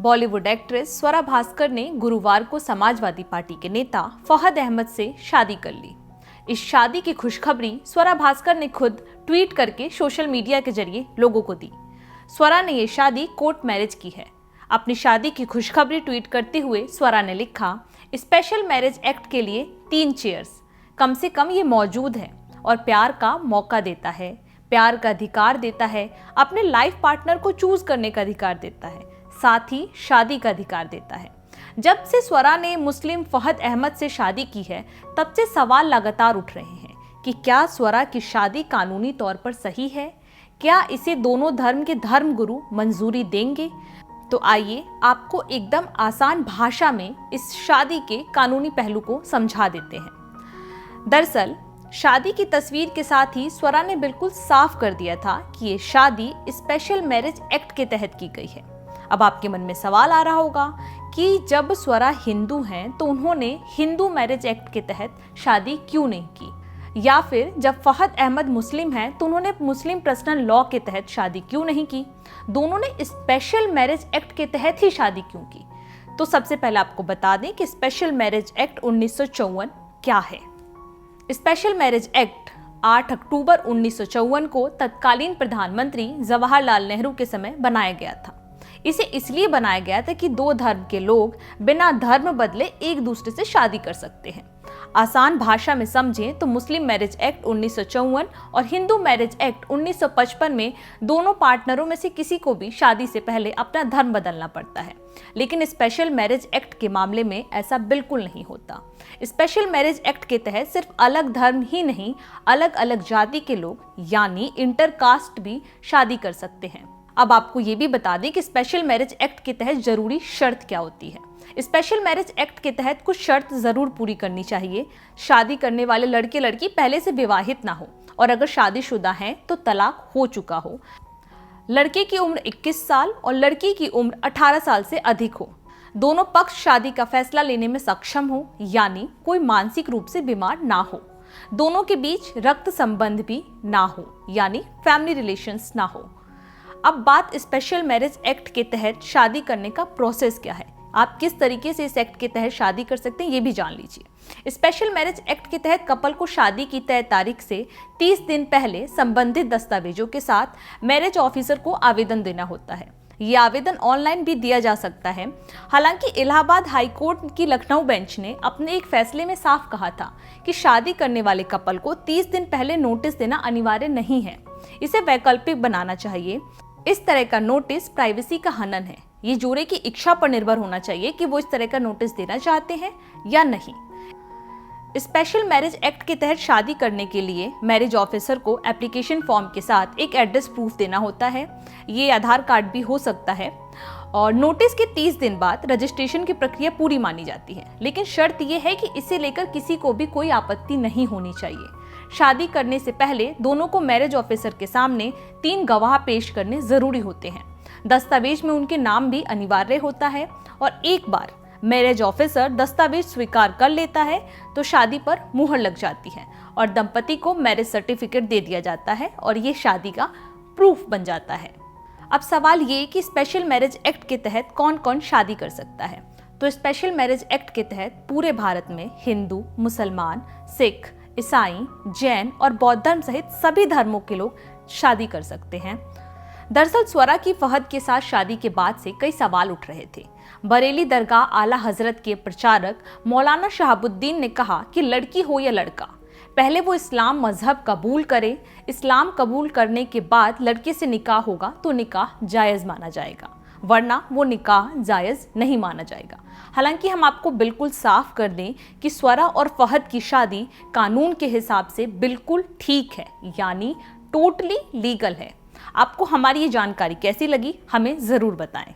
Bollywood actress Swara Bhaskar ने गुरुवार को समाजवादी पार्टी के नेता फहद अहमद से शादी कर ली। इस शादी की खुशखबरी स्वरा भास्कर ने खुद ट्वीट करके सोशल मीडिया के जरिए लोगों को दी। स्वरा ने ये शादी कोर्ट मैरिज की है। अपनी शादी की खुशखबरी ट्वीट करते हुए स्वरा ने लिखा, स्पेशल मैरिज एक्ट के लिए 3 चेयर्स, कम से कम ये मौजूद है और प्यार का मौका देता है, प्यार का अधिकार देता है, अपने लाइफ पार्टनर को चूज करने का अधिकार देता है, साथ ही शादी का अधिकार देता है। जब से स्वरा ने मुस्लिम फहद अहमद से शादी की है, तब से सवाल लगातार उठ रहे हैं कि क्या स्वरा की शादी कानूनी तौर पर सही है? क्या इसे दोनों धर्म के धर्मगुरु मंजूरी देंगे? तो आइए आपको एकदम आसान भाषा में इस शादी के कानूनी पहलू को समझा देते हैं। दरअसल शादी की तस्वीर के साथ ही स्वरा ने बिल्कुल साफ कर दिया था कि ये शादी स्पेशल मैरिज एक्ट के तहत की गई है। अब आपके मन में सवाल आ रहा होगा कि जब स्वरा हिंदू हैं तो उन्होंने हिंदू मैरिज एक्ट के तहत शादी क्यों नहीं की, या फिर जब फहद अहमद मुस्लिम हैं तो उन्होंने मुस्लिम पर्सनल लॉ के तहत शादी क्यों नहीं की, दोनों ने स्पेशल मैरिज एक्ट के तहत ही शादी क्यों की। तो सबसे पहले आपको बता दें कि स्पेशल मैरिज एक्ट 1954 क्या है। स्पेशल मैरिज एक्ट 8 अक्टूबर 1954 को तत्कालीन प्रधानमंत्री जवाहरलाल नेहरू के समय बनाया गया था। इसे इसलिए बनाया गया था कि 2 धर्म के लोग बिना धर्म बदले एक दूसरे से शादी कर सकते हैं। आसान भाषा में समझें तो मुस्लिम मैरिज एक्ट 1954 और हिंदू मैरिज एक्ट 1955 में दोनों पार्टनरों में से किसी को भी शादी से पहले अपना धर्म बदलना पड़ता है, लेकिन स्पेशल मैरिज एक्ट के मामले में ऐसा बिल्कुल नहीं होता। स्पेशल मैरिज एक्ट के तहत सिर्फ अलग धर्म ही नहीं, अलग अलग जाति के लोग यानी इंटरकास्ट भी शादी कर सकते हैं। अब आपको ये भी बता दें कि स्पेशल मैरिज एक्ट के तहत जरूरी शर्त क्या होती है। स्पेशल मैरिज एक्ट के तहत कुछ शर्त जरूर पूरी करनी चाहिए। शादी करने वाले लड़के लड़की पहले से विवाहित ना हो, और अगर शादीशुदा हैं तो तलाक हो चुका हो। लड़के की उम्र 21 साल और लड़की की उम्र 18 साल से अधिक हो। दोनों पक्ष शादी का फैसला लेने में सक्षम हो, यानी कोई मानसिक रूप से बीमार ना हो। दोनों के बीच रक्त संबंध भी ना हो, यानी फैमिली रिलेशंस ना हो। अब बात स्पेशल मैरिज एक्ट के तहत शादी करने का प्रोसेस क्या है, आप किस तरीके से इस एक्ट के तहत शादी कर सकते हैं ये भी जान लीजिए। स्पेशल मैरिज एक्ट के तहत कपल को शादी की तय तारीख से 30 दिन पहले संबंधित दस्तावेजों के साथ मैरिज ऑफिसर को आवेदन देना होता है। ये आवेदन ऑनलाइन भी दिया जा सकता है। हालांकि इलाहाबाद हाई कोर्ट की लखनऊ बेंच ने अपने एक फैसले में साफ कहा था कि शादी करने वाले कपल को 30 दिन पहले नोटिस देना अनिवार्य नहीं है, इसे वैकल्पिक बनाना चाहिए। इस तरह का नोटिस प्राइवेसी का हनन है। ये जोड़े की इच्छा पर निर्भर होना चाहिए कि वो इस तरह का नोटिस देना चाहते हैं या नहीं। स्पेशल मैरिज एक्ट के तहत शादी करने के लिए मैरिज ऑफिसर को एप्लीकेशन फॉर्म के साथ एक एड्रेस प्रूफ देना होता है। ये आधार कार्ड भी हो सकता है, और नोटिस के 30 दिन बाद रजिस्ट्रेशन की प्रक्रिया पूरी मानी जाती है। लेकिन शर्त यह है कि इसे लेकर किसी को भी कोई आपत्ति नहीं होनी चाहिए। शादी करने से पहले दोनों को मैरिज ऑफिसर के सामने 3 गवाह पेश करने जरूरी होते हैं। दस्तावेज में उनके नाम भी अनिवार्य होता है, और एक बार मैरिज ऑफिसर दस्तावेज स्वीकार कर लेता है तो शादी पर मुहर लग जाती है और दंपति को मैरिज सर्टिफिकेट दे दिया जाता है, और ये शादी का प्रूफ बन जाता है। अब सवाल ये कि स्पेशल मैरिज एक्ट के तहत कौन कौन शादी कर सकता है। तो स्पेशल मैरिज एक्ट के तहत पूरे भारत में हिंदू, मुसलमान, सिख, ईसाई, जैन और बौद्ध धर्म सहित सभी धर्मों के लोग शादी कर सकते हैं। दरअसल स्वरा की फहद के साथ शादी के बाद से कई सवाल उठ रहे थे। बरेली दरगाह आला हजरत के प्रचारक मौलाना शहाबुद्दीन ने कहा कि लड़की हो या लड़का, पहले वो इस्लाम मजहब कबूल करे। इस्लाम कबूल करने के बाद लड़के से निकाह होगा तो निकाह जायज़ माना जाएगा, वरना वो निकाह जायज़ नहीं माना जाएगा। हालांकि हम आपको बिल्कुल साफ कर दें कि स्वरा और फहद की शादी कानून के हिसाब से बिल्कुल ठीक है, यानी टोटली लीगल है। आपको हमारी ये जानकारी कैसी लगी हमें ज़रूर बताएं।